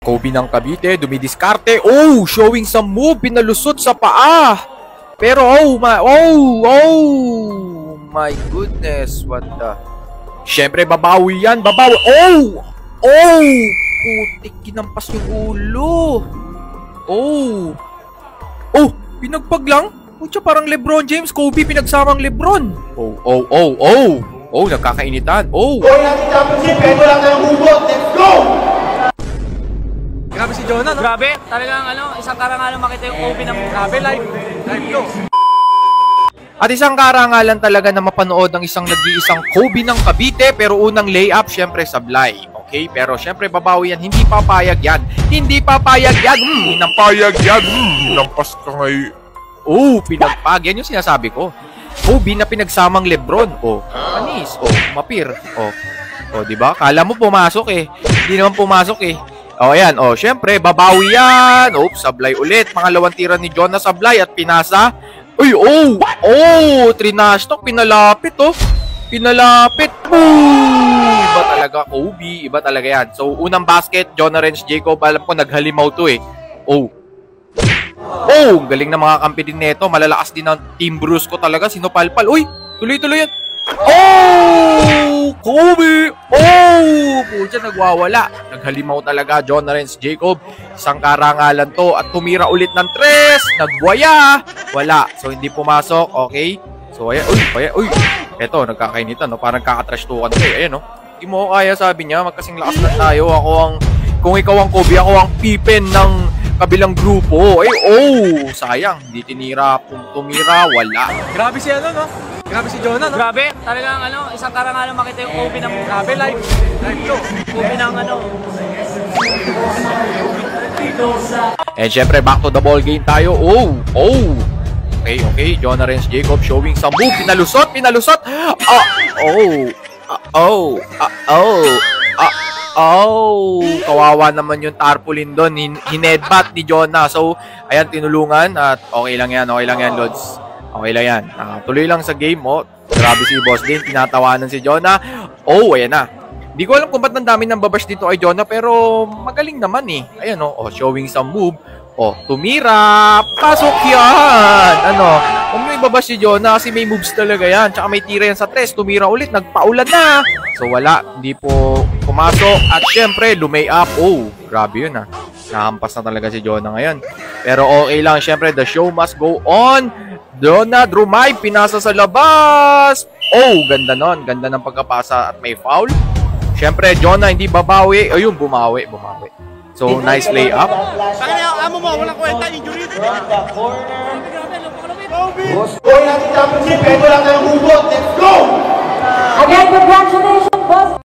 Kobe ng Cavite, dumidiskarte. Oh, showing some move, pinalusot sa paa. Pero oh my goodness, what the... Siyempre, babawi yan, babawi. Oh, putik, kinampas yung ulo. Oh, pinagpag lang. Pucha, parang LeBron James, Kobe, pinagsamang LeBron. Oh, nagkakainitan. Oh. Boy, natin championship, pwede lang tayong hugot. Let's go! Grabe si Jonah, no? Grabe, talagang isang karangalan makita yung Kobe ng... Grabe, live to. At isang karangalan talaga na mapanood ng isang nag-iisang Kobe ng Cavite, pero unang layup, syempre sablay. Okay? Pero syempre babawi yan, hindi papayag yan. Hindi papayag yan. Napayag yan. Lampas ka ngayon. Oh, pinagpag. Yan yung sinasabi ko. Kobe na pinagsamang LeBron. Oh, panis. Oh, mapir. Oh, di ba? Kala mo pumasok eh. Hindi naman pumasok eh. Oh, ayan. Oh, syempre, babawi yan. Oh, sablay ulit. Pangalawang tira ni Jonah sablay at pinasa. Uy, trinashtok. Pinalapit, oh. Pinalapit. Iba talaga, Kobe. Iba talaga yan. So, unang basket, Jonah Renz Jacob. Alam ko, naghalimaw to eh. Galing na mga kampi din neto. Malalakas din ang Team Brusco talaga. Sinupalpal. Uy, tuloy-tuloy yan. Kobe! Pucha, nagwawala. Naghalimaw talaga, Jonah Renz Jacob. Isang karangalan to. At tumira ulit ng tres. Nagbuaya. Wala. So, hindi pumasok. Okay. So, ayan. Uy. Eto, nagkakainitan, no? Parang kakatrash tukan to eh. Ayan, no? Hindi mo kaya, sabi niya. Magkasing lakas na tayo. Kung ikaw ang Kobe, ako ang Pippen ng kabilang grupo. Sayang. Hindi tinira. Kung tumira, wala. Grabe si no? Grabe si Jonah, no? Grabe, talagang isang karangalan makita yung Kobe ng... Grabe, live to. Kobe ng And syempre, back to the ball game tayo. Okay. Jonah Renz Jacob showing some move. Pinalusot. Kawawa naman yung tarpaulin doon. Hinedbat ni Jonah. So, ayan, tinulungan. At okay lang yan, Lods. Okay lang yan. Tuloy lang sa game, oh. Grabe si Boss din. Tinatawanan si Jonah. Ayan na. Hindi ko alam kung ba't nandami ng babash dito kay Jonah, pero magaling naman eh. Ayan, showing some move. Tumira. Pasok yan. Huwag nyo ibabash si Jonah kasi may moves talaga yan. Tsaka may tira yan sa tres. Tumira ulit. Nagpaulan na. So, wala. Hindi po pumasok. At syempre, lumay up. Grabe yun ah. Nahampas na talaga si Jonah ngayon. Pero okay lang. Syempre, the show must go on. Jonah, Drumay, pinasa sa labas. Ganda nun. Ganda ng pagkapasa at may foul. Syempre, Jonah hindi babawi. Ayun, bumawi. So, nice layup. Amo mo, walang kwenta, injury. Boy, natin championship, pwede lang tayong hugot. Let's